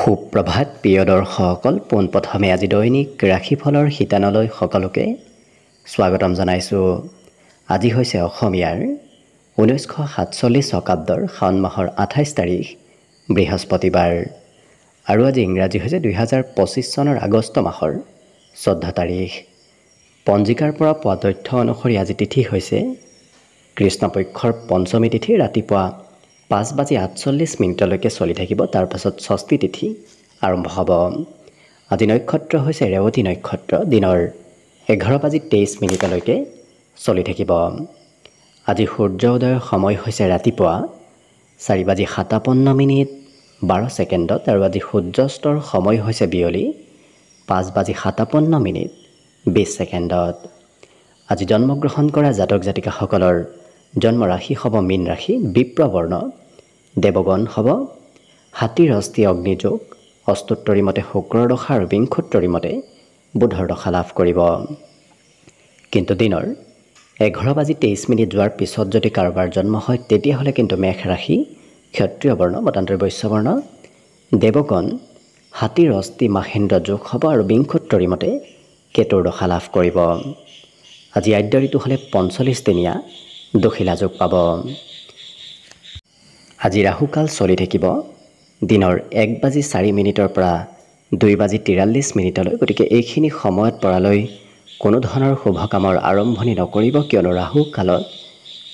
সুপ্ৰভাত প্ৰিয় দৰ্শকসকল, পোনপ্ৰথমে আজি দৈনিক ৰাশিফলৰ শিতানলৈ সকলোকে স্বাগতম জনাইছোঁ। আজি হৈছে অসমীয়াৰ 1947 শকাব্দৰ শাওণ মাহৰ 28 তাৰিখ বৃহস্পতিবাৰ আৰু আজি ইংৰাজী হৈছে 2025 চনৰ আগষ্ট মাহৰ 14 তাৰিখ। পঞ্জিকাৰ পৰা পোৱা তথ্য অনুসৰি আজি তিথি হৈছে কৃষ্ণপক্ষৰ পঞ্চমী তিথি, ৰাতিপুৱা 5:48 চলি থাকিব। তাৰ পাছত ষষ্ঠী তিথি আৰম্ভ হ'ব। আজি নক্ষত্ৰ হৈছে ৰেৱতী নক্ষত্ৰ, দিনৰ 11:23 চলি থাকিব। আজি সূৰ্য উদয়ৰ সময় হৈছে ৰাতিপুৱা 4:57 আৰু আজি সূৰ্যাস্তৰ সময় হৈছে বিয়লি 5:57 আজি জন্মগ্ৰহণ কৰা জাতক জাতিকাসকলৰ জন্ম ৰাশি হ'ব মীন ৰাশি, বিপ্ৰবৰ্ণ, দেৱগণ হ'ব হাতীৰ অস্থি অগ্নিযোগ, অষ্টোত্তৰী মতে শুক্ৰৰ দশা আৰু বিংশোত্তৰী মতে বুধৰ দশা লাভ কৰিব। কিন্তু দিনৰ 11:23 যোৱাৰ পিছত যদি কাৰোবাৰ জন্ম হয় তেতিয়াহ'লে কিন্তু মেষ ৰাশি, ক্ষত্ৰিয় বৰ্ণ, মতান্তৰ বৈশ্যবৰ্ণ, দেৱগণ হাতীৰ অস্থি মাহেন্দ্ৰ যোগ হ'ব আৰু বিংশোত্তৰী মতে কেতুৰ দশা লাভ কৰিব। আজি আদ্য ঋতু হ'লে 45 দিনীয়া দশিলা যোগ পাব। আজি ৰাহুকাল চলি থাকিব দিনৰ 1:04 পৰা 2:43। গতিকে এইখিনি সময়ত পৰালৈ কোনো ধৰণৰ শুভ কামৰ আৰম্ভণি নকৰিব, কিয়নো ৰাহু কালত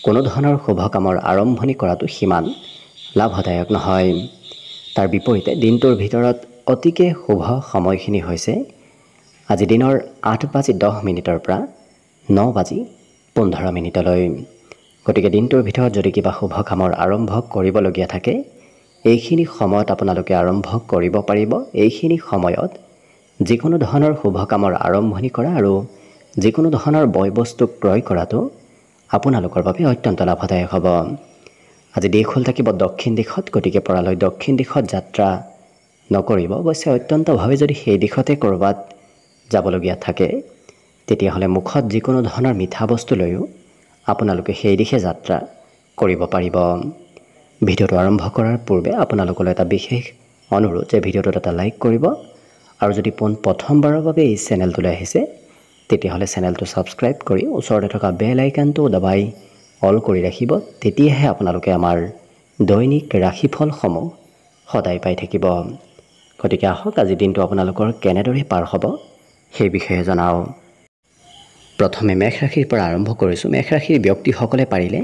কোনো ধৰণৰ শুভ কামৰ আৰম্ভণি কৰাটো সিমান লাভদায়ক নহয়। তাৰ বিপৰীতে দিনটোৰ ভিতৰত অতিকে শুভ সময়খিনি হৈছে আজি দিনৰ 8:10 পৰা 9:15। গতিকে দিনটোৰ ভিতৰত যদি কিবা শুভ কামৰ আৰম্ভ কৰিবলগীয়া থাকে এইখিনি সময়ত আপোনালোকে আৰম্ভ কৰিব পাৰিব। এইখিনি সময়ত যিকোনো ধৰণৰ শুভ কামৰ আৰম্ভণি কৰা আৰু যিকোনো ধৰণৰ বয় বস্তু ক্ৰয় কৰাটো আপোনালোকৰ বাবে অত্যন্ত লাভদায়ক হ'ব। আজি দিশ হ'ল থাকিব দক্ষিণ দিশত, গতিকে পৰালৈ দক্ষিণ দিশত যাত্ৰা নকৰিব। অৱশ্যে অত্যন্তভাৱে যদি সেই দিশতে ক'ৰবাত যাবলগীয়া থাকে তেতিয়াহ'লে মুখত যিকোনো ধৰণৰ মিঠা বস্তু লৈও আপোনালোকে সেই দিশে যাত্ৰা কৰিব পাৰিব। ভিডিঅ'টো আৰম্ভ কৰাৰ পূৰ্বে আপোনালোকলৈ এটা বিশেষ অনুৰোধ যে ভিডিঅ'টোত এটা লাইক কৰিব আৰু যদি প্ৰথমবাৰৰ বাবে এই চেনেলটোলৈ আহিছে তেতিয়াহ'লে চেনেলটো ছাবস্ক্ৰাইব কৰি ওচৰতে থকা বেল আইকনটো দবাই অল কৰি ৰাখিব। তেতিয়াহে আপোনালোকে আমাৰ দৈনিক ৰাশিফলসমূহ সদায় পাই থাকিব। গতিকে আহক আজি দিনটো আপোনালোকৰ কেনেদৰে পাৰ হ'ব সেই বিষয়ে জনাওঁ। প্ৰথমে মেষ ৰাশিৰ পৰা আৰম্ভ কৰিছোঁ। মেষ ৰাশিৰ ব্যক্তিসকলে পাৰিলে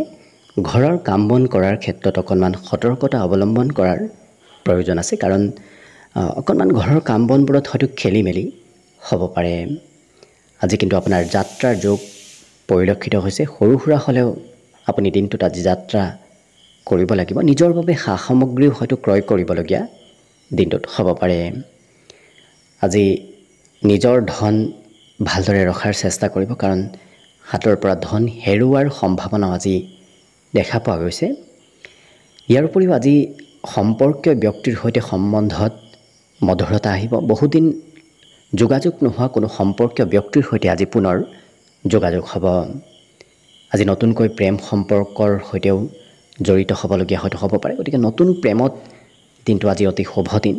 ঘৰৰ কাম বন কৰাৰ ক্ষেত্ৰত অকণমান সতৰ্কতা অৱলম্বন কৰাৰ প্ৰয়োজন আছে, কাৰণ অকণমান ঘৰৰ কাম বনবোৰত হয়তো খেলি মেলি হ'ব পাৰে। আজি কিন্তু আপোনাৰ যাত্ৰাৰ যোগ পৰিলক্ষিত হৈছে। সৰু সুৰা হ'লেও আপুনি দিনটোত আজি যাত্ৰা কৰিব লাগিব। নিজৰ বাবে সা সামগ্ৰীও হয়তো ক্ৰয় কৰিবলগীয়া দিনটোত হ'ব পাৰে। আজি নিজৰ ধন ভালদৰে ৰখাৰ চেষ্টা কৰিব, কাৰণ হাতৰ পৰা ধন হেৰুৱাৰ সম্ভাৱনা আজি দেখা পোৱা গৈছে। ইয়াৰ উপৰিও আজি সম্পৰ্কীয় ব্যক্তিৰ সৈতে সম্বন্ধত মধুৰতা আহিব। বহুদিন যোগাযোগ নোহোৱা কোনো সম্পৰ্কীয় ব্যক্তিৰ সৈতে আজি পুনৰ যোগাযোগ হ'ব। আজি নতুনকৈ প্ৰেম সম্পৰ্কৰ সৈতেও জড়িত হ'বলগীয়া হয়তো হ'ব পাৰে। গতিকে নতুন প্ৰেমত দিনটো আজি অতি শুভ দিন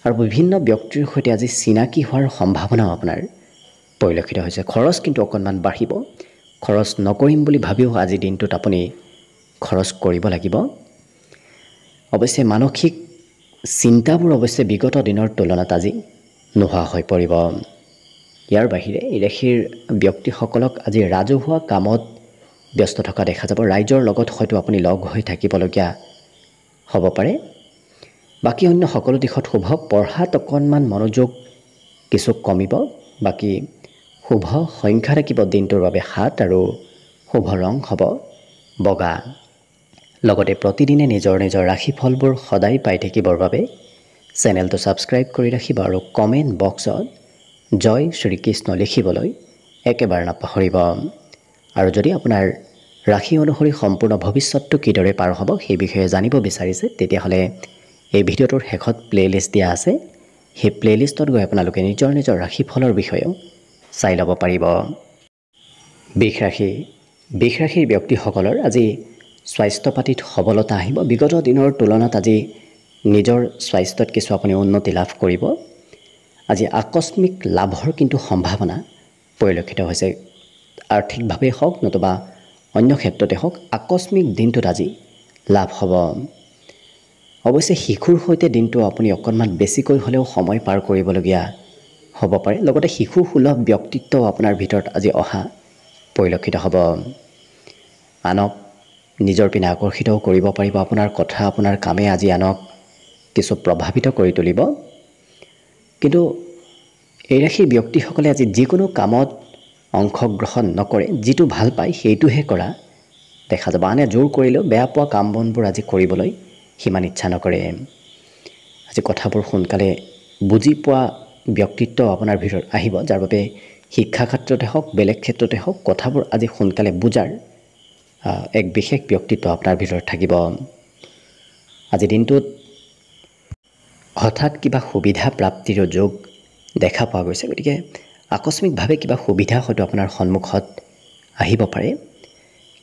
আৰু বিভিন্ন ব্যক্তিৰ সৈতে আজি চিনাকি হোৱাৰ সম্ভাৱনাও আপোনাৰ পৰিলক্ষিত হৈছে। খৰচ কিন্তু অকণমান বাঢ়িব। খৰচ নকৰিম বুলি ভাবিও আজি দিনটোত আপুনি খৰচ কৰিব লাগিব। অৱশ্যে মানসিক চিন্তাবোৰ অৱশ্যে বিগত দিনৰ তুলনাত আজি নোহোৱা হৈ পৰিব। ইয়াৰ বাহিৰে এই ৰাশিৰ ব্যক্তিসকলক আজি ৰাজহুৱা কামত ব্যস্ত থকা দেখা যাব। ৰাইজৰ লগত হয়তো আপুনি লগ হৈ থাকিবলগীয়া হ'ব পাৰে। বাকী অন্য সকলো দিশত শুভ। পঢ়াত অকণমান মনোযোগ কিছু কমিব। বাকী শুভ সংখ্যা থাকিব দিনটোৰ বাবে 7 আৰু শুভ ৰং হ'ব বগা। লগতে প্ৰতিদিনে নিজৰ নিজৰ ৰাশিফলবোৰ সদায় পাই থাকিবৰ বাবে চেনেলটো ছাবস্ক্ৰাইব কৰি ৰাখিব আৰু কমেণ্ট বক্সত জয় শ্ৰীকৃষ্ণ লিখিবলৈ একেবাৰে নাপাহৰিব। আৰু যদি আপোনাৰ ৰাশি অনুসৰি সম্পূৰ্ণ ভৱিষ্যতটো কিদৰে পাৰ হ'ব সেই বিষয়ে জানিব বিচাৰিছে তেতিয়াহ'লে এই ভিডিঅ'টোৰ শেষত প্লে'লিষ্ট দিয়া আছে। সেই প্লে'লিষ্টত গৈ আপোনালোকে নিজৰ নিজৰ ৰাশিফলৰ বিষয়েও চাই ল'ব পাৰিব। বৃষ ৰাশিৰ ব্যক্তিসকলৰ আজি স্বাস্থ্য পাতিত সবলতা আহিব। বিগত দিনৰ তুলনাত আজি নিজৰ স্বাস্থ্যত কিছু আপুনি উন্নতি লাভ কৰিব। আজি আকস্মিক লাভৰ কিন্তু সম্ভাৱনা পৰিলক্ষিত হৈছে। আৰ্থিকভাৱে হওক নতুবা অন্য ক্ষেত্ৰতে হওক আকস্মিক দিনটোত আজি লাভ হ'ব। অৱশ্যে শিশুৰ সৈতে দিনটো আপুনি অকণমান বেছিকৈ হ'লেও সময় পাৰ কৰিবলগীয়া হ'ব পাৰে। লগতে শিশু সুলভ ব্যক্তিত্বও আপোনাৰ ভিতৰত আজি অহা পৰিলক্ষিত হ'ব। আনক নিজৰ পিনে আকৰ্ষিতও কৰিব পাৰিব। আপোনাৰ কথা আপোনাৰ কামে আজি আনক কিছু প্ৰভাৱিত কৰি তুলিব। কিন্তু এই ৰাশিৰ ব্যক্তিসকলে আজি যিকোনো কামত অংশগ্ৰহণ নকৰে, যিটো ভাল পায় সেইটোহে কৰা দেখা যাব। আনে জোৰ কৰিলেও বেয়া পোৱা কাম বনবোৰ আজি কৰিবলৈ সিমান ইচ্ছা নকৰে। আজি কথাবোৰ সোনকালে বুজি পোৱা ব্যক্তিত্ব আপোনাৰ ভিতৰত আহিব, যাৰ বাবে শিক্ষা ক্ষেত্ৰতে হওক বেলেগ ক্ষেত্ৰতে হওক কথাবোৰ আজি সোনকালে বুজাৰ এক বিশেষ ব্যক্তিত্ব আপোনাৰ ভিতৰত থাকিব। আজি দিনটোত হঠাৎ কিবা সুবিধা প্ৰাপ্তিৰ যোগ দেখা পোৱা গৈছে। গতিকে আকস্মিকভাৱে কিবা সুবিধা হয়তো আপোনাৰ সন্মুখত আহিব পাৰে।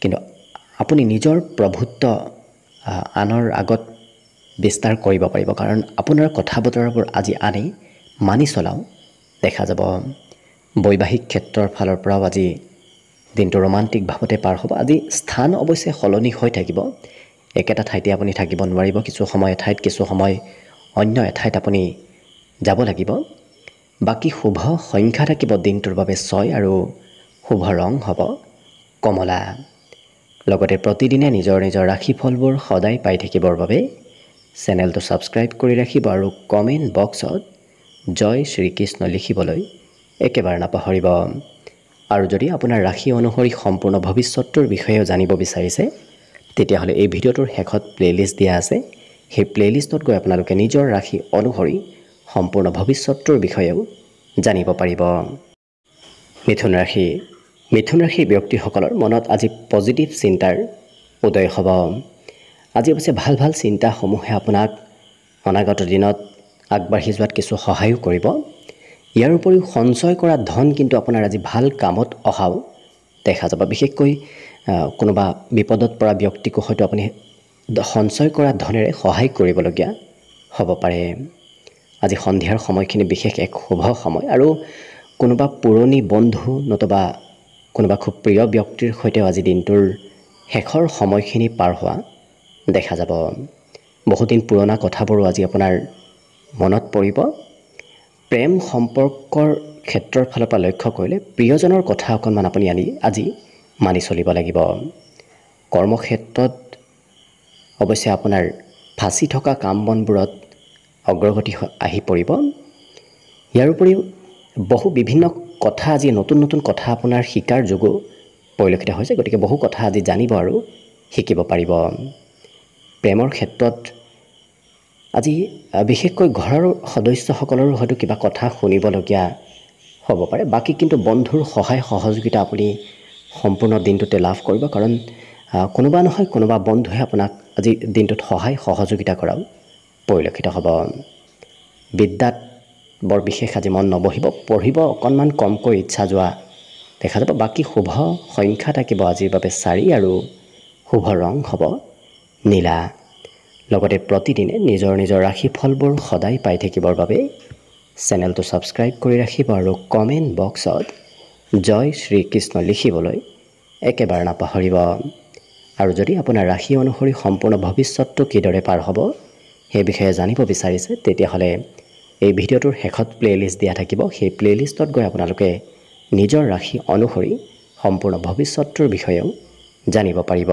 কিন্তু আপুনি নিজৰ প্ৰভুত্ব আনৰ আগত বিস্তাৰ কৰিব পাৰিব, কাৰণ আপোনাৰ কথা বতৰাবোৰ আজি আনে মানি চলাও দেখা যাব। বৈবাহিক ক্ষেত্ৰৰ ফালৰ পৰাও আজি দিনটো ৰোমান্টিক ভাৱতে পাৰ হ'ব। আজি স্থান অৱশ্যে সলনি হৈ থাকিব। একেটা ঠাইতে আপুনি থাকিব নোৱাৰিব। কিছু সময় এঠাইত, কিছু সময় অন্য এঠাইত আপুনি যাব লাগিব। বাকী শুভ সংখ্যা থাকিব দিনটোৰ বাবে 6 আৰু শুভ ৰং হ'ব কমলা। লগতে প্ৰতিদিনে নিজৰ নিজৰ ৰাশিফলবোৰ সদায় পাই থাকিবৰ বাবে চেনেলটো ছাবস্ক্ৰাইব কৰি ৰাখিব আৰু কমেণ্ট বক্সত জয় শ্ৰীকৃষ্ণ লিখিবলৈ একেবাৰে নাপাহৰিব। আৰু যদি আপোনাৰ ৰাশি অনুসৰি সম্পূৰ্ণ ভৱিষ্যতটোৰ বিষয়েও জানিব বিচাৰিছে, তেতিয়াহ'লে এই ভিডিঅ'টোৰ শেষত প্লে'লিষ্ট দিয়া আছে। সেই প্লে'লিষ্টত গৈ আপোনালোকে নিজৰ ৰাশি অনুসৰি সম্পূৰ্ণ ভৱিষ্যতটোৰ বিষয়েও জানিব পাৰিব। মিথুন ৰাশিৰ ব্যক্তিসকলৰ মনত আজি পজিটিভ চিন্তাৰ উদয় হ'ব। আজি অৱশ্যে ভাল ভাল চিন্তাসমূহে আপোনাক অনাগত দিনত আগবাঢ়ি যোৱাত কিছু সহায়ো কৰিব। ইয়াৰ উপৰিও সঞ্চয় কৰা ধন কিন্তু আপোনাৰ আজি ভাল কামত অহাও দেখা যাব। বিশেষকৈ কোনোবা বিপদত পৰা ব্যক্তিকো হয়তো আপুনি সঞ্চয় কৰা ধনেৰে সহায় কৰিবলগীয়া হ'ব পাৰে। আজি সন্ধিয়াৰ সময়খিনি বিশেষ এক শুভ সময় আৰু কোনোবা পুৰণি বন্ধু নতুবা কোনোবা খুব প্ৰিয় ব্যক্তিৰ সৈতেও আজি দিনটোৰ শেষৰ সময়খিনি পাৰ হোৱা দেখা যাব। বহুদিন পুৰণা কথাবোৰো আজি আপোনাৰ মনত পৰিব। প্ৰেম সম্পৰ্কৰ ক্ষেত্ৰৰ ফালৰ পৰা লক্ষ্য কৰিলে প্ৰিয়জনৰ কথা অকণমান আপুনি আজি মানি চলিব লাগিব। কৰ্মক্ষেত্ৰত অৱশ্যে আপোনাৰ ফাঁচি থকা কাম বনবোৰত অগ্ৰগতি আহি পৰিব। ইয়াৰ উপৰিও বিভিন্ন কথা আজি নতুন নতুন কথা আপোনাৰ শিকাৰ যোগো পৰিলক্ষিত হৈছে। গতিকে বহু কথা আজি জানিব আৰু শিকিব পাৰিব। প্ৰেমৰ ক্ষেত্ৰত আজি বিশেষকৈ ঘৰৰ সদস্যসকলৰো হয়তো কিবা কথা শুনিবলগীয়া হ'ব পাৰে। বাকী কিন্তু বন্ধুৰ সহায় সহযোগিতা আপুনি সম্পূৰ্ণ দিনটোতে লাভ কৰিব, কাৰণ কোনোবা নহয় কোনোবা বন্ধুৱে আপোনাক আজি দিনটোত সহায় সহযোগিতা কৰাও পৰিলক্ষিত হ'ব। বিদ্যাত বৰ বিশেষ আজি মন নবহিব, পঢ়িব অকণমান কমকৈ ইচ্ছা যোৱা দেখা যাব। বাকী শুভ সংখ্যা থাকিব আজিৰ বাবে 4 আৰু শুভ ৰং হ'ব নীলা। লগতে প্ৰতিদিনে নিজৰ নিজৰ ৰাশিফলবোৰ সদায় পাই থাকিবৰ বাবে চেনেলটো ছাবস্ক্ৰাইব কৰি ৰাখিব আৰু কমেণ্ট বক্সত জয় শ্ৰীকৃষ্ণ লিখিবলৈ একেবাৰে নাপাহৰিব। আৰু যদি আপোনাৰ ৰাশি অনুসৰি সম্পূৰ্ণ ভৱিষ্যতটো কিদৰে পাৰ হ'ব সেই বিষয়ে জানিব বিচাৰিছে, তেতিয়াহ'লে এই ভিডিঅ'টোৰ শেষত প্লে'লিষ্ট দিয়া থাকিব। সেই প্লে'লিষ্টত গৈ আপোনালোকে নিজৰ ৰাশি অনুসৰি সম্পূৰ্ণ ভৱিষ্যতটোৰ বিষয়েও জানিব পাৰিব।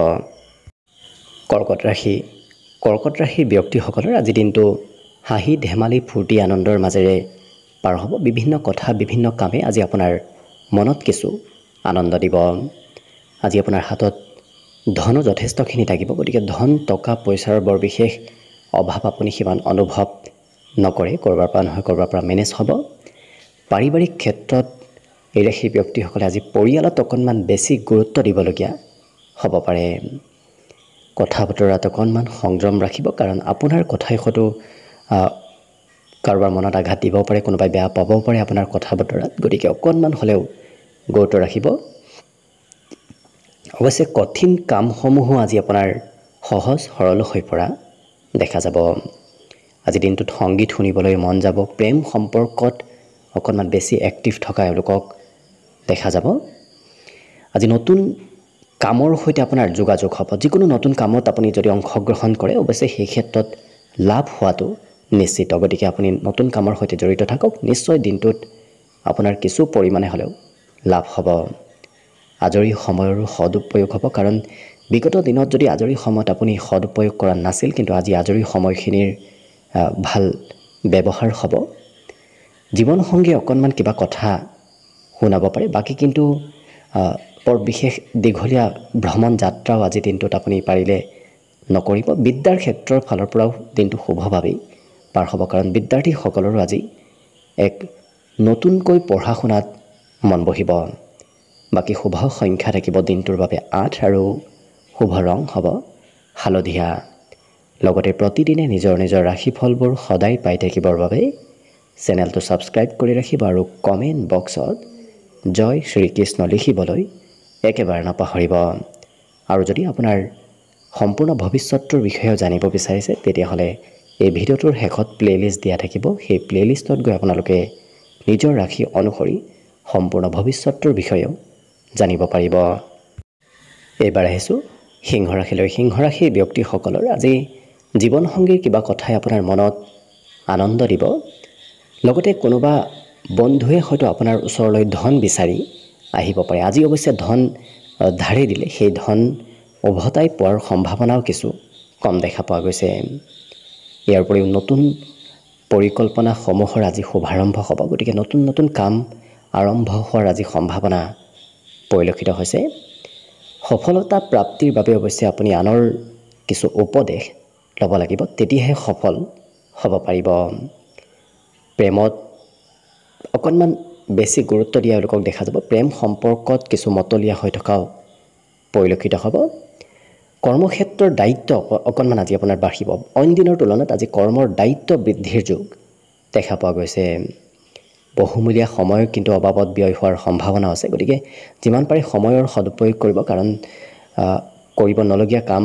কৰ্কট ৰাশিৰ ব্যক্তিসকলৰ আজি দিনটো হাঁহি ধেমালি ফূৰ্তি আনন্দৰ মাজেৰে পাৰ হ'ব। বিভিন্ন কথা বিভিন্ন কামে আজি আপোনাৰ মনত কিছু আনন্দ দিব। আজি আপোনাৰ হাতত ধনো যথেষ্টখিনি থাকিব। গতিকে ধন টকা পইচাৰ বৰ বিশেষ অভাৱ আপুনি সিমান অনুভৱ নকৰে। ক'ৰবাৰ পৰা নহয় ক'ৰবাৰ পৰা মেনেজ হ'ব। পাৰিবাৰিক ক্ষেত্ৰত এই ৰাশিৰ ব্যক্তিসকলে আজি পৰিয়ালত অকণমান বেছি গুৰুত্ব দিবলগীয়া হ'ব পাৰে। কথা বতৰাত অকণমান সংযম ৰাখিব, কাৰণ আপোনাৰ কথাই হয়তো কাৰোবাৰ মনত আঘাত দিব পাৰে, কোনোবাই বেয়া পাবও পাৰে আপোনাৰ কথা বতৰাত। গতিকে অকণমান হ'লেও গুৰুত্ব ৰাখিব। অৱশ্যে কঠিন কামসমূহো আজি আপোনাৰ সহজ সৰল হৈ পৰা দেখা যাব। আজি দিনটোত সংগীত শুনিবলৈ মন যাব, প্ৰেম সম্পৰ্কত অকণমান বেছি এক্টিভ থকা এওঁলোকক দেখা যাব। আজি নতুন কামৰ সৈতে আপোনাৰ যোগাযোগ হ'ব। যিকোনো নতুন কামত আপুনি যদি অংশগ্ৰহণ কৰে অৱশ্যে সেই ক্ষেত্ৰত লাভ হোৱাটো নিশ্চিত। গতিকে আপুনি নতুন কামৰ সৈতে জড়িত থাকক, নিশ্চয় দিনটোত আপোনাৰ কিছু পৰিমাণে হ'লেও লাভ হ'ব। আজৰি সময়ৰো সদুপয়োগ হ'ব, কাৰণ বিগত দিনত যদি আজৰি সময়ত আপুনি সদুপয়োগ কৰা নাছিল, কিন্তু আজি আজৰি সময়খিনিৰ ভাল ব্যৱহাৰ হ'ব। জীৱনসংগী অকণমান কিবা কথা শুনাব পাৰে, বাকী কিন্তু বৰ বিশেষ দীঘলীয়া ভ্ৰমণ যাত্ৰাও আজি দিনটোত আপুনি পাৰিলে নকৰিব। বিদ্যাৰ ক্ষেত্ৰৰ ফালৰ পৰাও দিনটো শুভভাৱেই পাৰ হ'ব, কাৰণ বিদ্যাৰ্থীসকলৰো আজি এক নতুনকৈ পঢ়া শুনাত মন বহিব। বাকী শুভ সংখ্যা থাকিব দিনটোৰ বাবে 8 আৰু শুভ ৰং হ'ব হালধীয়া। লগতে প্ৰতিদিনে নিজৰ নিজৰ ৰাশিফলবোৰ সদায় পাই থাকিবৰ বাবে চেনেলটো ছাবস্ক্ৰাইব কৰি ৰাখিব আৰু কমেণ্ট বক্সত জয় শ্ৰীকৃষ্ণ লিখিবলৈ একেবাৰে নাপাহৰিব। আৰু যদি আপোনাৰ সম্পূৰ্ণ ভৱিষ্যতটোৰ বিষয়েও জানিব বিচাৰিছে, তেতিয়াহ'লে এই ভিডিঅ'টোৰ শেষত প্লে'লিষ্ট দিয়া থাকিব। সেই প্লে'লিষ্টত গৈ আপোনালোকে নিজৰ ৰাশি অনুসৰি সম্পূৰ্ণ ভৱিষ্যতটোৰ বিষয়েও জানিব পাৰিব। এইবাৰ আহিছোঁ সিংহ ৰাশিলৈ। সিংহ ৰাশিৰ ব্যক্তিসকলৰ আজি জীৱনসংগীৰ কিবা কথাই আপোনাৰ মনত আনন্দ দিব। লগতে কোনোবা বন্ধুৱে হয়তো আপোনাৰ ওচৰলৈ ধন বিচাৰি আহিব পাৰে। আজি অৱশ্যে ধন ধাৰে দিলে সেই ধন উভতাই পোৱাৰ সম্ভাৱনাও কিছু কম দেখা পোৱা গৈছে। ইয়াৰ উপৰিও নতুন পৰিকল্পনাসমূহৰ আজি শুভাৰম্ভ হ'ব। গতিকে নতুন নতুন কাম আৰম্ভ হোৱাৰ আজি সম্ভাৱনা পৰিলক্ষিত হৈছে। সফলতা প্ৰাপ্তিৰ বাবে অৱশ্যে আপুনি আনৰ কিছু উপদেশ ল'ব লাগিব, তেতিয়াহে সফল হ'ব পাৰিব। প্ৰেমত অকণমান বেছি গুৰুত্ব দিয়া এওঁলোকক দেখা যাব। প্ৰেম সম্পৰ্কত কিছু মতলীয়া হৈ থকাও পৰিলক্ষিত হ'ব। কৰ্মক্ষেত্ৰৰ দায়িত্ব অকণমান আজি আপোনাৰ বাঢ়িব। অইন দিনৰ তুলনাত আজি কৰ্মৰ দায়িত্ব বৃদ্ধিৰ যোগ দেখা পোৱা গৈছে। বহুমূলীয়া সময় কিন্তু অবাবত ব্যয় হোৱাৰ সম্ভাৱনা আছে। গতিকে যিমান পাৰে সময়ৰ সদুপয়োগ কৰিব, কাৰণ কৰিব নলগীয়া কাম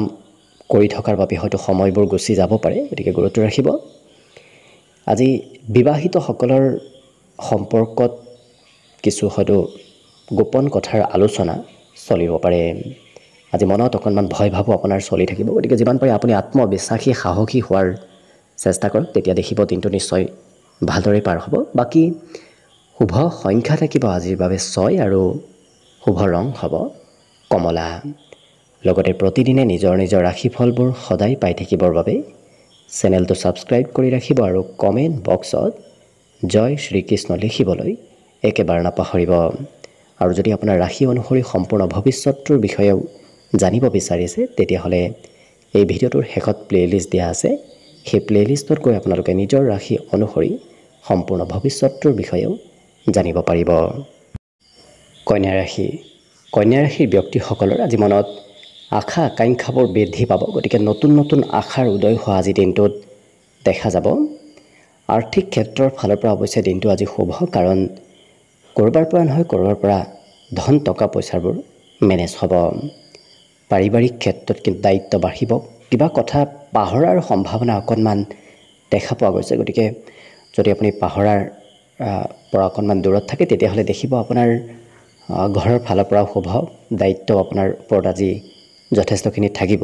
কৰি থকাৰ বাবে হয়তো সময়বোৰ গুচি যাব পাৰে। গতিকে গুৰুত্ব ৰাখিব। আজি বিবাহিতসকলৰ সম্পৰ্কত কিছু হয়তো গোপন কথাৰ আলোচনা চলিব পাৰে। আজি মনত অকণমান ভয় ভাবো আপোনাৰ চলি থাকিব। গতিকে যিমান পাৰে আপুনি আত্মবিশ্বাসী সাহসী হোৱাৰ চেষ্টা কৰক, তেতিয়া দেখিব দিনটো নিশ্চয় ভালদৰে পাৰ হ'ব। বাকী শুভ সংখ্যা থাকিব আজিৰ বাবে 6 আৰু শুভ ৰং হ'ব কমলা। লগতে প্ৰতিদিনে নিজৰ নিজৰ ৰাশিফলবোৰ সদায় পাই থাকিবৰ বাবে চেনেলটো ছাবস্ক্ৰাইব কৰি ৰাখিব আৰু কমেণ্ট বক্সত জয় শ্ৰীকৃষ্ণ লিখিবলৈ একেবাৰে নাপাহৰিব। আৰু যদি আপোনাৰ ৰাশি অনুসৰি সম্পূৰ্ণ ভৱিষ্যতটোৰ বিষয়েও জানিব বিচাৰিছে, তেতিয়াহ'লে এই ভিডিঅ'টোৰ শেষত প্লে'লিষ্ট দিয়া আছে। সেই প্লে'লিষ্টত গৈ আপোনালোকে নিজৰ ৰাশি অনুসৰি সম্পূৰ্ণ ভৱিষ্যতটোৰ বিষয়েও জানিব পাৰিব। কন্যা ৰাশি। কন্যা ৰাশিৰ ব্যক্তিসকলৰ আজি মনত আশা আকাংক্ষাবোৰ বৃদ্ধি পাব। গতিকে নতুন নতুন আশাৰ উদয় হোৱা আজি দিনটোত দেখা যাব। আৰ্থিক ক্ষেত্ৰৰ ফালৰ পৰা অৱশ্যে দিনটো আজি শুভ, কাৰণ ক'ৰবাৰ পৰা নহয় ক'ৰবাৰ পৰা ধন টকা পইচাবোৰ মেনেজ হ'ব। পাৰিবাৰিক ক্ষেত্ৰত কিন্তু দায়িত্ব বাঢ়িব। কিবা কথা পাহৰাৰ সম্ভাৱনা অকণমান দেখা পোৱা গৈছে। গতিকে যদি আপুনি পাহৰাৰ পৰা অকণমান দূৰত থাকে, তেতিয়াহ'লে দেখিব আপোনাৰ ঘৰৰ ফালৰ পৰাও শুভ দায়িত্ব আপোনাৰ ওপৰত আজি যথেষ্টখিনি থাকিব।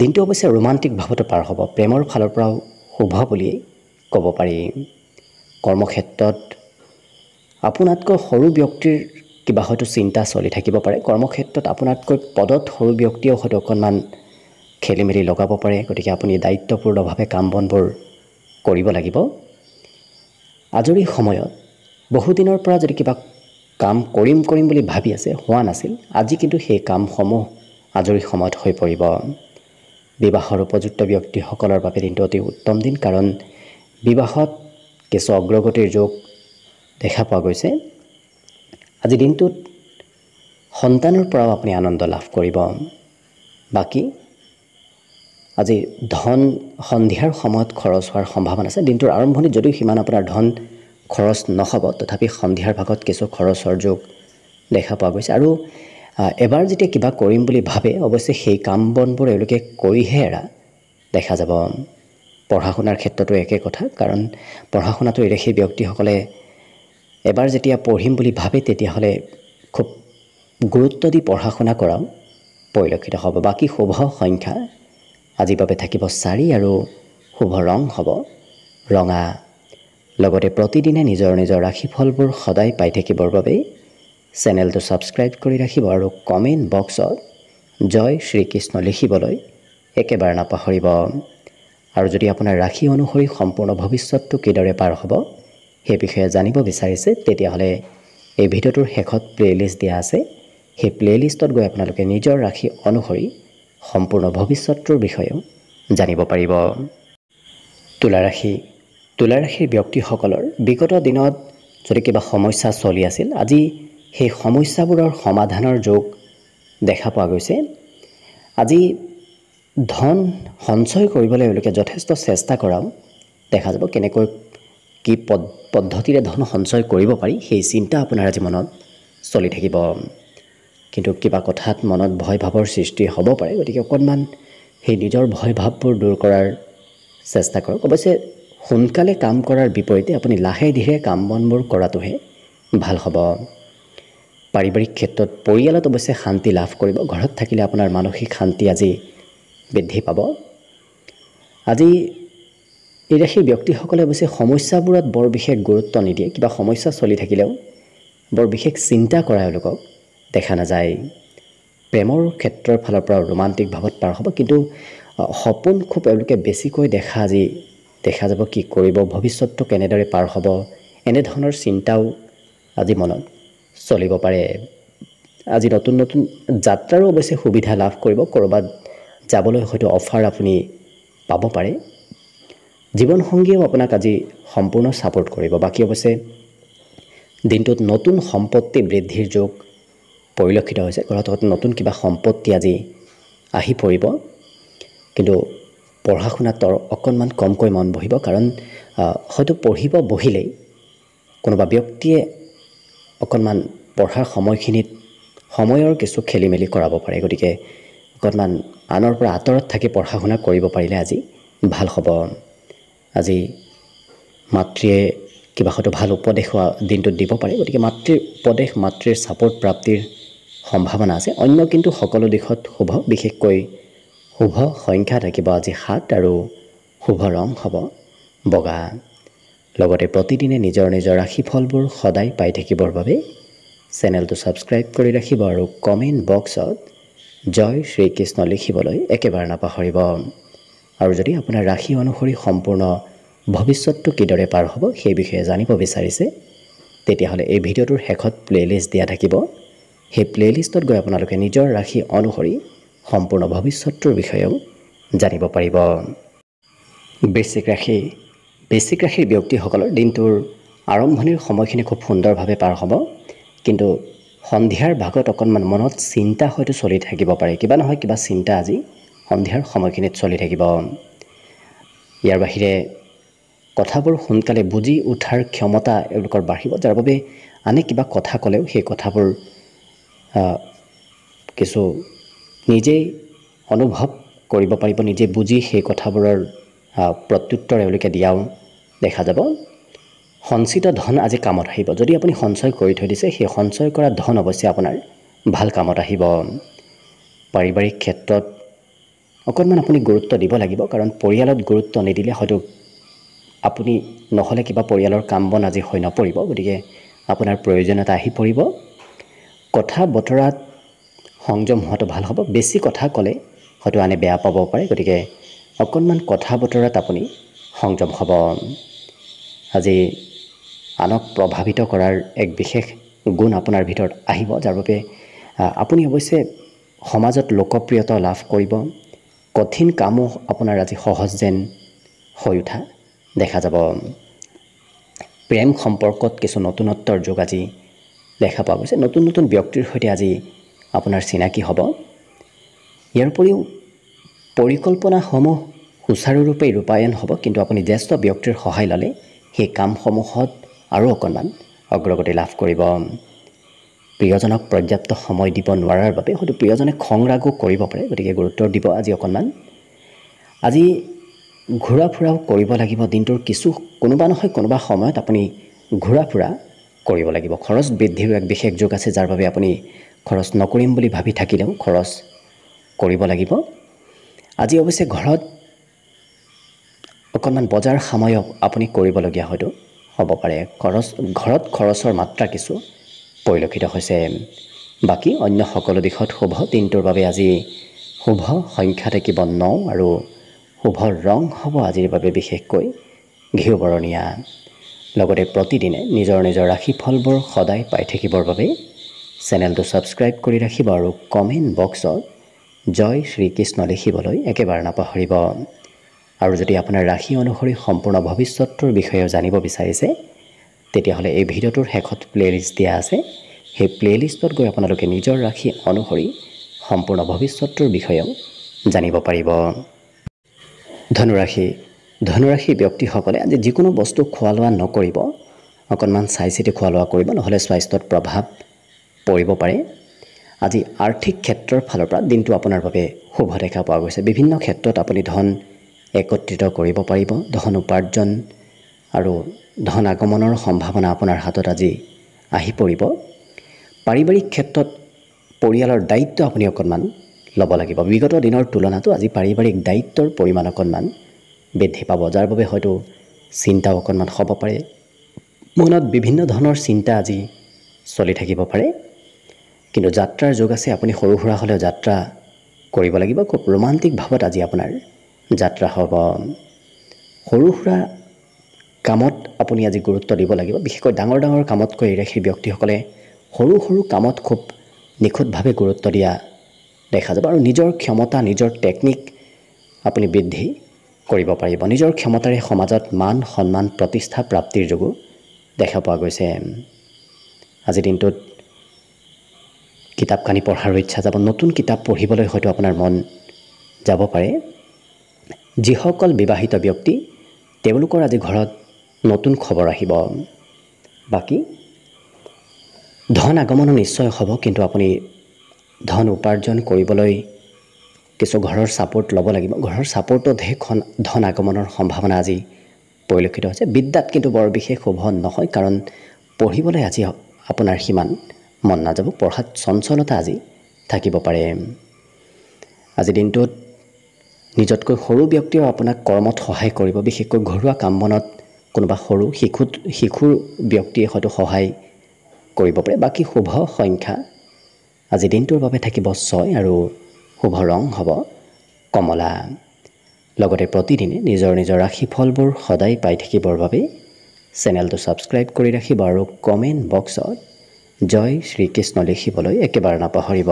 দিনটো অৱশ্যে ৰোমান্টিক ভাৱতো পাৰ হ'ব। প্ৰেমৰ ফালৰ পৰাও শুভ বুলিয়েই ক'ব পাৰি। কৰ্মক্ষেত্ৰত আপোনাতকৈ সৰু ব্যক্তিৰ কিবা হয়তো চিন্তা চলি থাকিব পাৰে। কৰ্মক্ষেত্ৰত আপোনাতকৈ পদত সৰু ব্যক্তিয়েও হয়তো অকণমান খেলি মেলি লগাব পাৰে। গতিকে আপুনি দায়িত্বপূৰ্ণভাৱে কাম বনবোৰ কৰিব লাগিব। আজৰি সময়ত বহুদিনৰ পৰা যদি কিবা কাম কৰিম বুলি ভাবি আছে, হোৱা নাছিল, আজি কিন্তু সেই কামসমূহ আজৰি সময়ত হৈ পৰিব। বিবাহৰ উপযুক্ত ব্যক্তিসকলৰ বাবে দিনটো অতি উত্তম দিন, কাৰণ বিবাহত কিছু অগ্ৰগতিৰ যোগ দেখা পোৱা গৈছে। আজি দিনটোত সন্তানৰ পৰাও আপুনি আনন্দ লাভ কৰিব। বাকী আজি ধন সন্ধিয়াৰ সময়ত খৰচ হোৱাৰ সম্ভাৱনা আছে। দিনটোৰ আৰম্ভণিত যদিও সিমান আপোনাৰ ধন খৰচ নহ'ব, তথাপি সন্ধিয়াৰ ভাগত কিছু খৰচৰ যোগ দেখা পোৱা গৈছে। আৰু এবাৰ যেতিয়া কিবা কৰিম বুলি ভাবে, অৱশ্যে সেই কাম বনবোৰ এওঁলোকে কৰিহে এৰা দেখা যাব। পঢ়া শুনাৰ ক্ষেত্ৰতো একে কথা, কাৰণ পঢ়া শুনাটো এৰি সেই ব্যক্তিসকলে এবাৰ যেতিয়া পঢ়িম বুলি ভাবে তেতিয়াহ'লে খুব গুৰুত্ব দি পঢ়া শুনা কৰাও পৰিলক্ষিত হ'ব। বাকী শুভ সংখ্যা আজিৰ বাবে থাকিব 4 আৰু শুভ ৰং হ'ব ৰঙা। লগতে প্ৰতিদিনে নিজৰ নিজৰ ৰাশিফলবোৰ সদায় পাই থাকিবৰ বাবে চেনেলটো ছাবস্ক্ৰাইব কৰি ৰাখিব আৰু কমেণ্ট বক্সত জয় শ্ৰীকৃষ্ণ লিখিবলৈ একেবাৰে নাপাহৰিব। আৰু যদি আপোনাৰ ৰাশি অনুসৰি সম্পূৰ্ণ ভৱিষ্যতটো কিদৰে পাৰ হ'ব সেই বিষয়ে জানিব বিচাৰিছে তেতিয়াহ'লে এই ভিডিঅ'টোৰ শেষত প্লে'লিষ্ট দিয়া আছে। সেই প্লে'লিষ্টত গৈ আপোনালোকে নিজৰ ৰাশি অনুসৰি সম্পূৰ্ণ ভৱিষ্যতটোৰ বিষয়েও জানিব পাৰিব। তুলা ৰাশিৰ ব্যক্তিসকলৰ বিগত দিনত যদি কিবা সমস্যা চলি আছিল, আজি সেই সমস্যাবোৰৰ সমাধানৰ যোগ দেখা পোৱা গৈছে। আজি ধন সঞ্চয় কৰিবলৈ এওঁলোকে যথেষ্ট চেষ্টা কৰাও দেখা যাব। কেনেকৈ কি পদ্ধতিৰে ধন সঞ্চয় কৰিব পাৰি সেই চিন্তা আপোনাৰ আজি মনত চলি থাকিব। কিন্তু কিবা কথাত মনত ভয় ভাৱৰ সৃষ্টি হ'ব পাৰে, গতিকে অকণমান সেই নিজৰ ভয় ভাৱবোৰ দূৰ কৰাৰ চেষ্টা কৰক। অৱশ্যে সোনকালে কাম কৰাৰ বিপৰীতে আপুনি লাহে ধীৰে কাম বনবোৰ কৰাটোহে ভাল হ'ব। পাৰিবাৰিক ক্ষেত্ৰত পৰিয়ালত অৱশ্যে শান্তি লাভ কৰিব। ঘৰত থাকিলে আপোনাৰ মানসিক শান্তি আজি বৃদ্ধি পাব। আজি এই ৰাশিৰ ব্যক্তিসকলে অৱশ্যে সমস্যাবোৰত বৰ বিশেষ গুৰুত্ব নিদিয়ে। কিবা সমস্যা চলি থাকিলেও বৰ বিশেষ চিন্তা কৰা এওঁলোকক দেখা নাযায়। প্ৰেমৰ ক্ষেত্ৰৰ ফালৰ পৰা ৰোমান্টিক ভাৱত পাৰ হ'ব, কিন্তু সপোন খুব এওঁলোকে বেছিকৈ দেখা যাব। কি কৰিব, ভৱিষ্যতটো কেনেদৰে পাৰ হ'ব, এনেধৰণৰ চিন্তাও আজি মনত চলিব পাৰে। আজি নতুন নতুন যাত্ৰাৰো অৱশ্যে সুবিধা লাভ কৰিব। ক'ৰবাত যাবলৈ হয়তো অফাৰ আপুনি পাব পাৰে। জীৱনসংগীয়েও আপোনাক আজি সম্পূৰ্ণ ছাপোৰ্ট কৰিব। বাকী অৱশ্যে দিনটোত নতুন সম্পত্তি বৃদ্ধিৰ যোগ পৰিলক্ষিত হৈছে। ঘৰত নতুন কিবা সম্পত্তি আজি আহি পৰিব। কিন্তু পঢ়া শুনাত অকণমান কমকৈ মন বহিব, কাৰণ হয়তো পঢ়িব বহিলেই কোনোবা ব্যক্তিয়ে অকণমান পঢ়াৰ সময়খিনিত সময়ৰ কিছু খেলি মেলি কৰাব পাৰে। গতিকে অকণমান আনৰ পৰা আঁতৰত থাকি পঢ়া শুনা কৰিব পাৰিলে আজি ভাল হ'ব। আজি মাতৃয়ে কিবা হয়তো ভাল উপদেশ দিনটোত দিব পাৰে। গতিকে মাতৃৰ উপদেশ, মাতৃৰ ছাপোৰ্ট প্ৰাপ্তিৰ সম্ভাৱনা আছে। অন্য কিন্তু সকলো দিশত শুভ। বিশেষকৈ শুভ সংখ্যা থাকিব আজি 7 আৰু শুভ ৰং হ'ব বগা। লগতে প্ৰতিদিনে নিজৰ নিজৰ ৰাশিফলবোৰ সদায় পাই থাকিবৰ বাবে চেনেলটো ছাবস্ক্ৰাইব কৰি ৰাখিব আৰু কমেণ্ট বক্সত জয় শ্ৰীকৃষ্ণ লিখিবলৈ একেবাৰে নাপাহৰিব। আৰু যদি আপোনাৰ ৰাশি অনুসৰি সম্পূৰ্ণ ভৱিষ্যতটো কিদৰে পাৰ হ'ব সেই বিষয়ে জানিব বিচাৰিছে তেতিয়াহ'লে এই ভিডিঅ'টোৰ শেষত প্লে'লিষ্ট দিয়া থাকিব। সেই প্লে'লিষ্টত গৈ আপোনালোকে নিজৰ ৰাশি অনুসৰি সম্পূৰ্ণ ভৱিষ্যতটোৰ বিষয়েও জানিব পাৰিব। বৃশ্চিক ৰাশিৰ ব্যক্তিসকলৰ দিনটোৰ আৰম্ভণিৰ সময়খিনি খুব সুন্দৰভাৱে পাৰ হ'ব, কিন্তু সন্ধিয়াৰ ভাগত অকণমান মনত চিন্তা হয়তো চলি থাকিব পাৰে। কিবা নহয় কিবা চিন্তা আজি সন্ধিয়াৰ সময়খিনিত চলি থাকিব। ইয়াৰ বাহিৰে কথাবোৰ সোনকালে বুজি উঠাৰ ক্ষমতা এওঁলোকৰ বাঢ়িব, যাৰ বাবে আনে কিবা কথা ক'লেও সেই কথাবোৰ কিছু নিজেই অনুভৱ কৰিব পাৰিব, নিজে বুজি সেই কথাবোৰৰ প্ৰত্যুত্তৰ এওঁলোকে দিয়াও দেখা যাব। সঞ্চিত ধন আজি কামত আহিব। যদি আপুনি সঞ্চয় কৰি থৈ দিছে, সেই সঞ্চয় কৰা ধন অৱশ্যে আপোনাৰ ভাল কামত আহিব। পাৰিবাৰিক ক্ষেত্ৰত অকণমান আপুনি গুৰুত্ব দিব লাগিব, কাৰণ পৰিয়ালত গুৰুত্ব নিদিলে হয়তো আপুনি নহ'লে কিবা পৰিয়ালৰ কাম বন আজি হৈ নপৰিব। গতিকে আপোনাৰ প্ৰয়োজনীয়তা আহি পৰিব। কথা বতৰাত সংযম হোৱাটো ভাল হ'ব। বেছি কথা ক'লে হয়তো আনে বেয়া পাব পাৰে, গতিকে অকণমান কথা বতৰাত আপুনি সংযম হ'ব। আজি আনক প্ৰভাৱিত কৰাৰ এক বিশেষ গুণ আপোনাৰ ভিতৰত আহিব, যাৰ বাবে আপুনি অৱশ্যে সমাজত লোকপ্ৰিয়তা লাভ কৰিব। কঠিন কামো আপোনাৰ আজি সহজ যেন হৈ উঠা দেখা যাব। প্ৰেম সম্পৰ্কত কিছু নতুনত্বৰ যোগ আজি দেখা পোৱা গৈছে। নতুন নতুন ব্যক্তিৰ সৈতে আজি আপোনাৰ চিনাকি হ'ব। ইয়াৰ উপৰিও পৰিকল্পনাসমূহ সুচাৰুৰূপে ৰূপায়ণ হ'ব, কিন্তু আপুনি জ্যেষ্ঠ ব্যক্তিৰ সহায় ল'লে সেই কামসমূহত আৰু অকণমান অগ্ৰগতি লাভ কৰিব। প্ৰিয়জনক পৰ্যাপ্ত সময় দিব নোৱাৰাৰ বাবে হয়তো প্ৰিয়জনে খং ৰাগো কৰিব পাৰে, গতিকে গুৰুত্ব দিব আজি অকণমান। আজি ঘূৰা ফুৰাও কৰিব লাগিব দিনটোৰ কোনোবা নহয় কোনোবা সময়ত আপুনি ঘূৰা ফুৰা কৰিব লাগিব। খৰচ বৃদ্ধিৰ এক বিশেষ যোগ আছে, যাৰ বাবে আপুনি খৰচ নকৰিম বুলি ভাবি থাকিলেও খৰচ কৰিব লাগিব। আজি অৱশ্যে ঘৰত অকণমান বজাৰ সময় আপুনি কৰিবলগীয়া হয়তো হ'ব পাৰে। ঘৰত খৰচৰ মাত্ৰা কিছু পৰিলক্ষিত হৈছে। বাকী অন্য সকলো দিশত শুভ। দিনটোৰ বাবে আজি শুভ সংখ্যা থাকিব 9 আৰু শুভ ৰং হ'ব আজিৰ বাবে বিশেষকৈ ঘিউ বৰণীয়া। লগতে প্ৰতিদিনে নিজৰ নিজৰ ৰাশিফলবোৰ সদায় পাই থাকিবৰ বাবে চেনেলটো ছাবস্ক্ৰাইব কৰি ৰাখিব আৰু কমেণ্ট বক্সত জয় শ্ৰীকৃষ্ণ লিখিবলৈ একেবাৰে নাপাহৰিব। আৰু যদি আপোনাৰ ৰাশি অনুসৰি সম্পূৰ্ণ ভৱিষ্যতৰ বিষয়ে জানিব বিচাৰিছে, তেতিয়াহ'লে এই ভিডিঅ'টোৰ শেষত প্লেলিষ্ট দিয়া আছে। সেই প্লেলিষ্টত গৈ আপোনালোকে নিজৰ ৰাশি অনুসৰি সম্পূৰ্ণ ভৱিষ্যতৰ বিষয়েও জানিব পাৰিব। ধনুৰাশি ব্যক্তিসকলে আজি যিকোনো বস্তু খোৱা লোৱা নকৰিব, অকণমান চাই চিতি খোৱা লোৱা কৰিব, নহ'লে স্বাস্থ্যত প্ৰভাৱ পৰিব পাৰে। আজি আৰ্থিক ক্ষেত্ৰৰ ফালৰ পৰা দিনটো আপোনাৰ বাবে শুভ দেখা পোৱা গৈছে। বিভিন্ন ক্ষেত্ৰত আপুনি ধন একত্ৰিত কৰিব পাৰিব। ধন উপাৰ্জন আৰু ধন আগমনৰ সম্ভাৱনা আপোনাৰ হাতত আজি আহি পৰিব। পাৰিবাৰিক ক্ষেত্ৰত পৰিয়ালৰ দায়িত্ব আপুনি অকণমান ল'ব লাগিব। বিগত দিনৰ তুলনাতো আজি পাৰিবাৰিক দায়িত্বৰ পৰিমাণ অকণমান বৃদ্ধি পাব, যাৰ বাবে হয়তো চিন্তাও অকণমান হ'ব পাৰে। মনত বিভিন্ন ধৰণৰ চিন্তা আজি চলি থাকিব পাৰে। কিন্তু যাত্ৰাৰ যোগ আছে, আপুনি সৰু সুৰা হ'লেও যাত্ৰা কৰিব লাগিব। খুব ৰোমান্টিক ভাৱত আজি আপোনাৰ যাত্ৰা হ'ব। সৰু সুৰা কামত আপুনি আজি গুৰুত্ব দিব লাগিব। বিশেষকৈ ডাঙৰ ডাঙৰ কামতকৈ এই ৰাশিৰ ব্যক্তিসকলে সৰু সৰু কামত খুব নিখুঁতভাৱে গুৰুত্ব দিয়া দেখা যাব। আৰু নিজৰ ক্ষমতা, নিজৰ টেকনিক আপুনি বৃদ্ধি কৰিব পাৰিব। নিজৰ ক্ষমতাৰে সমাজত মান সন্মান প্ৰতিষ্ঠা প্ৰাপ্তিৰ যোগো দেখা পোৱা গৈছে। আজিৰ দিনটোত কিতাপ কানি পঢ়াৰ ইচ্ছা যাব। নতুন কিতাপ পঢ়িবলৈ হয়তো আপোনাৰ মন যাব পাৰে। যিসকল বিবাহিত ব্যক্তি, তেওঁলোকৰ আজি ঘৰত নতুন খবৰ আহিব। বাকী ধন আগমনো নিশ্চয় হ'ব, কিন্তু আপুনি ধন উপাৰ্জন কৰিবলৈ কিছু ঘৰৰ ছাপোৰ্ট ল'ব লাগিব। ঘৰৰ ছাপোৰ্টতহে ধন আগমনৰ সম্ভাৱনা আজি পৰিলক্ষিত হৈছে। বিদ্যাত কিন্তু বৰ বিশেষ শুভ নহয়, কাৰণ পঢ়িবলৈ আজি আপোনাৰ সিমান মন নাযাব। পঢ়াত চঞ্চলতা আজি থাকিব পাৰে। আজিৰ দিনটোত নিজতকৈ সৰু ব্যক্তিয়েও আপোনাক কৰ্মত সহায় কৰিব। বিশেষকৈ ঘৰুৱা কাম বনত কোনোবা শিশুৰ ব্যক্তিয়ে হয়তো সহায় কৰিব পাৰে। বাকী শুভ সংখ্যা আজি দিনটোৰ বাবে থাকিব 6 আৰু শুভ ৰং হ'ব কমলা। লগতে প্ৰতিদিনে নিজৰ নিজৰ ৰাশিফলবোৰ সদায় পাই থাকিবৰ বাবে চেনেলটো ছাবস্ক্ৰাইব কৰি ৰাখিব আৰু কমেণ্ট বক্সত জয় শ্ৰীকৃষ্ণ লিখিবলৈ একেবাৰে নাপাহৰিব।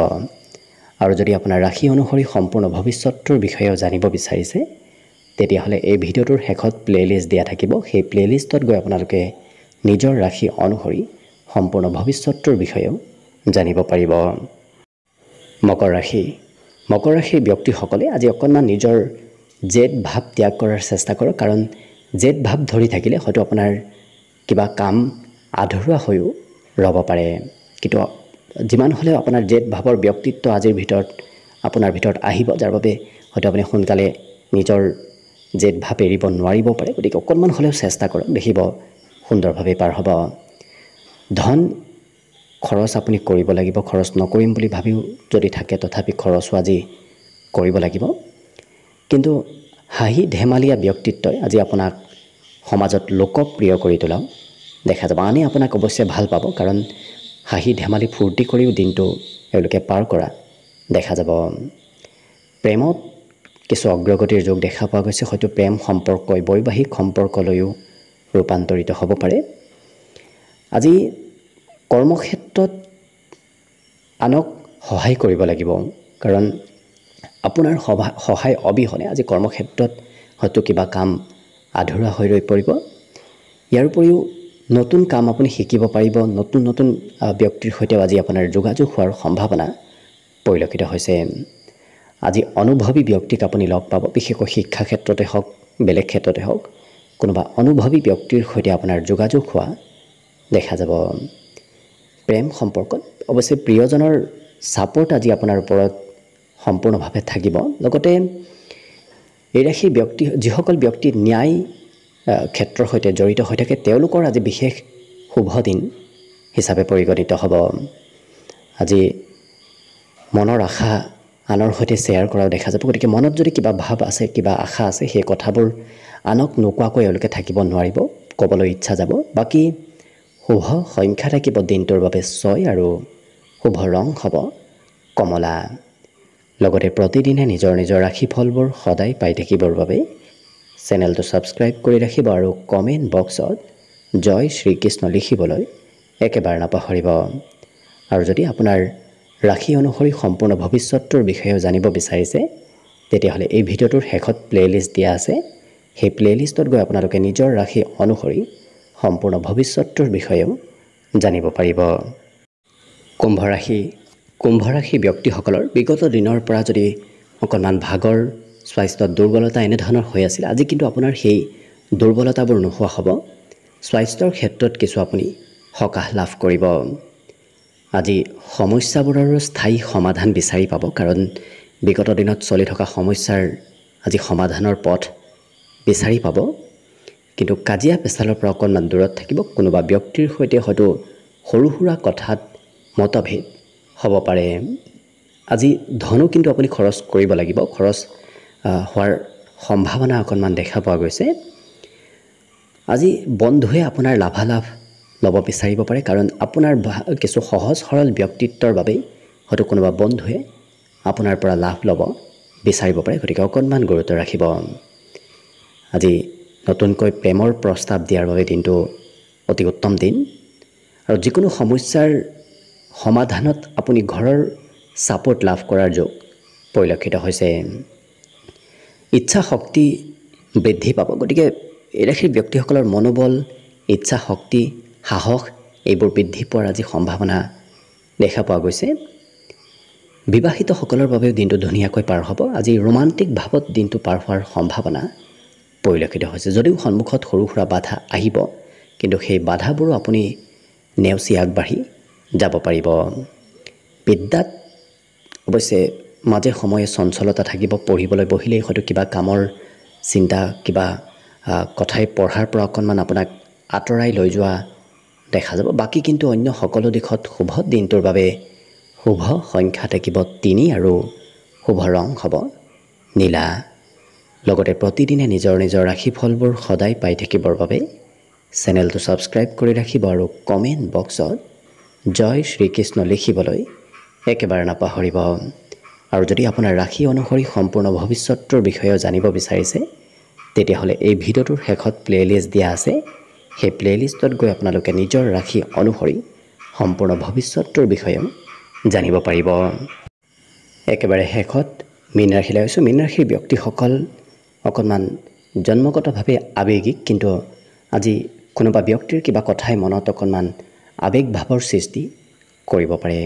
আৰু যদি আপোনাৰ ৰাশি অনুসৰি সম্পূৰ্ণ ভৱিষ্যতৰ বিষয়েও জানিব বিচাৰিছে, তেতিয়াহ'লে এই ভিডিঅ'টোৰ শেষত প্লেলিষ্ট দিয়া থাকিব। সেই প্লেলিষ্টত গৈ আপোনালোকে নিজৰ ৰাশি অনুসৰি সম্পূৰ্ণ ভৱিষ্যতৰ বিষয়েও জানিব পাৰিব। মকৰ ৰাশিৰ ব্যক্তিসকলে আজি অকণমান নিজৰ জেদ ভাৱ ত্যাগ কৰাৰ চেষ্টা কৰক, কাৰণ জেদ ভাৱ ধৰি থাকিলে হয়তো আপোনাৰ কিবা কাম আধৰুৱা হৈও ৰ'ব পাৰে। কিন্তু যিমান হ'লেও আপোনাৰ জেদ ভাৱৰ ব্যক্তিত্ব আজিৰ ভিতৰত আপোনাৰ ভিতৰত আহিব, যাৰ বাবে হয়তো আপুনি সোনকালে নিজৰ জেদ ভাৱ এৰিব নোৱাৰিব পাৰে। গতিকে অকণমান হ'লেও চেষ্টা কৰক, দেখিব সুন্দৰভাৱে পাৰ হ'ব। ধন খৰচ আপুনি কৰিব লাগিব। খৰচ নকৰিম বুলি ভাবিও যদি থাকে, তথাপি খৰচো আজি কৰিব লাগিব। কিন্তু হাঁহি ধেমালীয়া ব্যক্তিত্বই আজি আপোনাক সমাজত লোকপ্ৰিয় কৰি তোলাও দেখা যাব। আনে আপোনাক অৱশ্যে ভাল পাব, কাৰণ হাঁহি ধেমালি ফূৰ্তি কৰিও দিনটো এওঁলোকে পাৰ কৰা দেখা যাব। প্ৰেমত কিছু অগ্ৰগতিৰ যোগ দেখা পোৱা গৈছে। হয়তো প্ৰেম সম্পৰ্কই বৈবাহিক সম্পৰ্কলৈও ৰূপান্তৰিত হ'ব পাৰে। আজি কৰ্মক্ষেত্ৰত আনক সহায় কৰিব লাগিব, কাৰণ আপোনাৰ সহায় অবিহনে আজি কৰ্মক্ষেত্ৰত হয়তো কিবা কাম আধৰুৱা হৈ ৰৈ পৰিব। ইয়াৰ উপৰিও নতুন কাম আপুনি শিকিব পাৰিব। নতুন ব্যক্তিৰ সৈতেও আজি আপোনাৰ যোগাযোগ হোৱাৰ সম্ভাৱনা পৰিলক্ষিত হৈছে। আজি অনুভৱী ব্যক্তিক আপুনি লগ পাব। বিশেষকৈ শিক্ষা ক্ষেত্ৰতে হওক, বেলেগ ক্ষেত্ৰতে হওক, কোনোবা অনুভৱী ব্যক্তিৰ সৈতে আপোনাৰ যোগাযোগ হোৱা দেখা যাব। প্ৰেম সম্পৰ্কত অৱশ্যে প্ৰিয়জনৰ ছাপোৰ্ট আজি আপোনাৰ ওপৰত সম্পূৰ্ণভাৱে থাকিব। লগতে এই ৰাশি ব্যক্তি যিসকল ব্যক্তি ন্যায় ক্ষেত্ৰৰ সৈতে জড়িত হৈ থাকে তেওঁলোকৰ আজি বিশেষ শুভ দিন হিচাপে পৰিগণিত হ'ব। আজি মনৰ আশা আনৰ সৈতে শ্বেয়াৰ কৰাও দেখা যাব। গতিকে মনত যদি কিবা ভাৱ আছে, কিবা আশা আছে, সেই কথাবোৰ আনক নোকোৱাকৈ এওঁলোকে থাকিব নোৱাৰিব, ক'বলৈ ইচ্ছা যাব। বাকী শুভ সংখ্যা থাকিব দিনটোৰ বাবে 6 আৰু শুভ ৰং হ'ব কমলা। লগতে প্ৰতিদিনে নিজৰ নিজৰ ৰাশিফলবোৰ সদায় পাই থাকিবৰ বাবে চেনেলটো ছাবস্ক্ৰাইব কৰি ৰাখিব আৰু কমেণ্ট বক্সত জয় শ্ৰীকৃষ্ণ লিখিবলৈ একেবাৰে নাপাহৰিব। আৰু যদি আপোনাৰ ৰাশি অনুসৰি সম্পূৰ্ণ ভৱিষ্যতটোৰ বিষয়েও জানিব বিচাৰিছে তেতিয়াহ'লে এই ভিডিঅ'টোৰ শেষত প্লে'লিষ্ট দিয়া আছে। সেই প্লে'লিষ্টত গৈ আপোনালোকে নিজৰ ৰাশি অনুসৰি সম্পূৰ্ণ ভৱিষ্যতটোৰ বিষয়েও জানিব পাৰিব। কুম্ভ ৰাশি ব্যক্তিসকলৰ বিগত দিনৰ পৰা যদি অকণমান ভাগৰ, স্বাস্থ্যত দুৰ্বলতা এনেধৰণৰ হৈ আছিল, আজি কিন্তু আপোনাৰ সেই দুৰ্বলতাবোৰ নোহোৱা হ'ব। স্বাস্থ্যৰ ক্ষেত্ৰত কিছু আপুনি সকাহ লাভ কৰিব। আজি সমস্যাবোৰৰো স্থায়ী সমাধান বিচাৰি পাব, কাৰণ বিগত দিনত চলি থকা সমস্যাৰ আজি সমাধানৰ পথ বিচাৰি পাব। কিন্তু কাজিয়া পেচালৰ পৰা অকণমান দূৰত থাকিব। কোনোবা ব্যক্তিৰ সৈতে হয়তো সৰু সুৰা কথাত মতভেদ হ'ব পাৰে। আজি ধনো কিন্তু আপুনি খৰচ কৰিব লাগিব। খৰচ হোৱাৰ সম্ভাৱনা অকণমান দেখা পোৱা গৈছে। আজি বন্ধুৱে আপোনাৰ লাভালাভ ল'ব বিচাৰিব পাৰে, কাৰণ আপোনাৰ কিছু সহজ সৰল ব্যক্তিত্বৰ বাবেই হয়তো কোনোবা বন্ধুৱে আপোনাৰ পৰা লাভ ল'ব বিচাৰিব পাৰে। গতিকে অকণমান গুৰুত্ব ৰাখিব। আজি নতুনকৈ প্ৰেমৰ প্ৰস্তাৱ দিয়াৰ বাবে দিনটো অতি উত্তম দিন। আৰু যিকোনো সমস্যাৰ সমাধানত আপুনি ঘৰৰ ছাপোৰ্ট লাভ কৰাৰ যোগ পৰিলক্ষিত হৈছে। ইচ্ছা শক্তি বৃদ্ধি পাব। গতিকে এই ৰাশিৰ ব্যক্তিসকলৰ মনোবল, ইচ্ছা শক্তি, সাহস এইবোৰ বৃদ্ধি পোৱাৰ আজি সম্ভাৱনা দেখা পোৱা গৈছে। বিবাহিতসকলৰ বাবেও দিনটো ধুনীয়াকৈ পাৰ হ'ব। আজি ৰোমান্টিক ভাৱত দিনটো পাৰ হোৱাৰ সম্ভাৱনা পৰিলক্ষিত হৈছে। যদিও সন্মুখত সৰু সুৰা বাধা আহিব, কিন্তু সেই বাধাবোৰো আপুনি নেওচি আগবাঢ়ি যাব পাৰিব। বিদ্যাত অৱশ্যে মাজে সময়ে চঞ্চলতা থাকিব। পঢ়িবলৈ বহিলেই হয়তো কিবা কামৰ চিন্তা, কিবা কথাই পঢ়াৰ পৰা অকণমান আপোনাক আঁতৰাই লৈ যোৱা দেখা যাব। বাকী কিন্তু অন্য সকলো দিশত শুভ দিনটোৰ বাবে শুভ সংখ্যা থাকিব 3 আৰু শুভ ৰং হ'ব নীলা। লগতে প্ৰতিদিনে নিজৰ নিজৰ ৰাশিফলবোৰ সদায় পাই থাকিবৰ বাবে চেনেলটো ছাবস্ক্ৰাইব কৰি ৰাখিব আৰু কমেণ্ট বক্সত জয় শ্ৰীকৃষ্ণ লিখিবলৈ একেবাৰে নাপাহৰিব। আৰু যদি আপোনাৰ ৰাশি অনুসৰি সম্পূৰ্ণ ভৱিষ্যতটোৰ বিষয়েও জানিব বিচাৰিছে তেতিয়াহ'লে এই ভিডিঅ'টোৰ শেষত প্লে'লিষ্ট দিয়া আছে। সেই প্লে'লিষ্টত গৈ আপোনালোকে নিজৰ ৰাশি অনুসৰি সম্পূৰ্ণ ভৱিষ্যতটোৰ বিষয়েও জানিব পাৰিব। একেবাৰে শেষত মীন ৰাশিলৈ আহিছোঁ। মীন ৰাশিৰ ব্যক্তিসকল অকণমান জন্মগতভাৱে আৱেগিক, কিন্তু আজি কোনোবা ব্যক্তিৰ কিবা কথাই মনত অকণমান আৱেগ ভাৱৰ সৃষ্টি কৰিব পাৰে।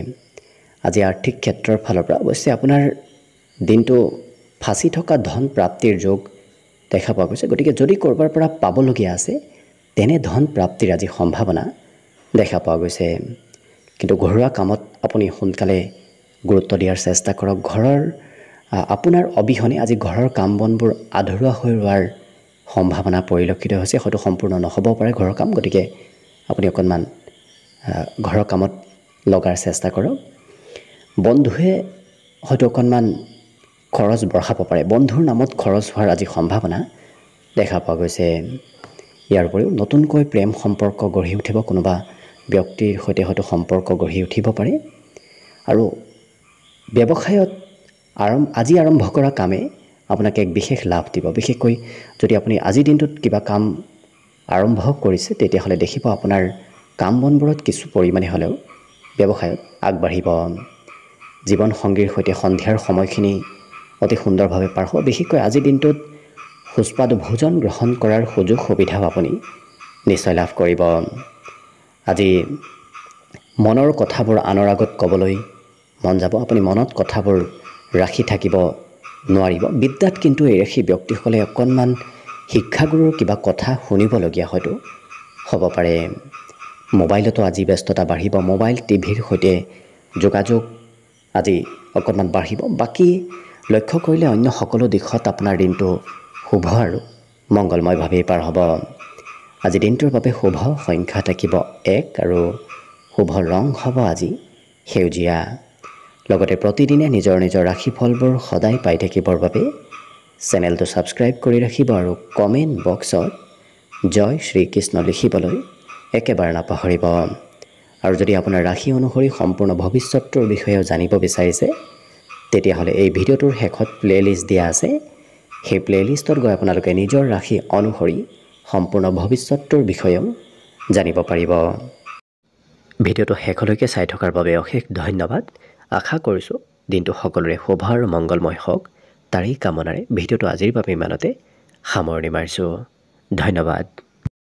আজি আৰ্থিক ক্ষেত্ৰৰ ফালৰ পৰা অৱশ্যে আপোনাৰ দিনটো ফাঁচি থকা ধন প্ৰাপ্তিৰ যোগ দেখা পোৱা গৈছে। গতিকে যদি ক'ৰবাৰ পৰা পাবলগীয়া আছে তেনে ধন প্ৰাপ্তিৰ আজি সম্ভাৱনা দেখা পোৱা গৈছে। কিন্তু ঘৰুৱা কামত আপুনি সোনকালে গুৰুত্ব দিয়াৰ চেষ্টা কৰক। আপোনাৰ অবিহনে আজি ঘৰৰ কাম বনবোৰ আধৰুৱা হৈ ৰোৱাৰ সম্ভাৱনা পৰিলক্ষিত হৈছে। হয়তো সম্পূৰ্ণ নহ'ব পাৰে ঘৰৰ কাম, গতিকে আপুনি অকণমান ঘৰৰ কামত লগাৰ চেষ্টা কৰক। বন্ধুৱে হয়তো অকণমান খৰচ বঢ়াব পাৰে। বন্ধুৰ নামত খৰচ হোৱাৰ আজি সম্ভাৱনা দেখা পোৱা গৈছে। ইয়াৰ উপৰিও নতুনকৈ প্ৰেম সম্পৰ্ক গঢ়ি উঠিব। কোনোবা ব্যক্তিৰ সৈতে হয়তো সম্পৰ্ক গঢ়ি উঠিব পাৰে। আৰু ব্যৱসায়ত আজি আৰম্ভ কৰা কামে আপোনাক এক বিশেষ লাভ দিব। বিশেষকৈ যদি আপুনি আজিৰ দিনটোত কিবা কাম আৰম্ভ কৰিছে তেতিয়াহ'লে দেখিব আপোনাৰ কাম বনবোৰত কিছু পৰিমাণে হ'লেও ব্যৱসায়ত আগবাঢ়িব। জীৱন সংগীৰ সৈতে সন্ধিয়াৰ সময়খিনি অতি সুন্দৰভাৱে পাৰ হ'ব। বিশেষকৈ আজিৰ দিনটোত সুস্বাদু ভোজন গ্ৰহণ কৰাৰ সুযোগ সুবিধাও আপুনি নিশ্চয় লাভ কৰিব। আজি মনৰ কথাবোৰ আনৰ আগত ক'বলৈ মন যাব। আপুনি মনত কথাবোৰ ৰাখি থাকিব নোৱাৰিব। বিদ্যাত কিন্তু এই ৰাশি ব্যক্তিসকলে অকণমান শিক্ষাগুৰুৰ কিবা কথা শুনিবলগীয়া হয়তো হ'ব পাৰে। মোবাইলতো আজি ব্যস্ততা বাঢ়িব। মোবাইল টিভিৰ সৈতে যোগাযোগ আজি অকণমান বাঢ়িব। বাকী লক্ষ্য কৰিলে অন্য সকলো দিশত আপোনাৰ দিনটো শুভ আৰু মংগলময়ভাৱেই পাৰ হ'ব। আজি দিনটোৰ বাবে শুভ সংখ্যা থাকিব 1 আৰু শুভ ৰং হ'ব আজি সেউজীয়া। লগতে প্ৰতিদিনে নিজৰ নিজৰ ৰাশিফলবোৰ সদায় পাই থাকিবৰ বাবে চেনেলটো ছাবস্ক্ৰাইব কৰি ৰাখিব আৰু কমেণ্ট বক্সত জয় শ্ৰীকৃষ্ণ লিখিবলৈ একেবাৰে নাপাহৰিব। আৰু যদি আপোনাৰ ৰাশি অনুসৰি সম্পূৰ্ণ ভৱিষ্যতৰ বিষয়েও জানিব বিচাৰিছে তেতিয়াহ'লে এই ভিডিঅ'টোৰ শেষত প্লেলিষ্ট দিয়া আছে। সেই প্লেলিষ্টত গৈ আপোনালোকে নিজৰ ৰাশি অনুসৰি সম্পূৰ্ণ ভৱিষ্যতৰ বিষয়েও জানিব পাৰিব। ভিডিঅ'টো শেষলৈকে চাই থকাৰ বাবে অশেষ ধন্যবাদ। আশা কৰিছোঁ দিনটো সকলোৰে শুভ আৰু মংগলময় হওক, তাৰেই কামনাৰে ভিডিঅ'টো আজিৰ বাবে ইমানতে সামৰণি মাৰিছোঁ। ধন্যবাদ।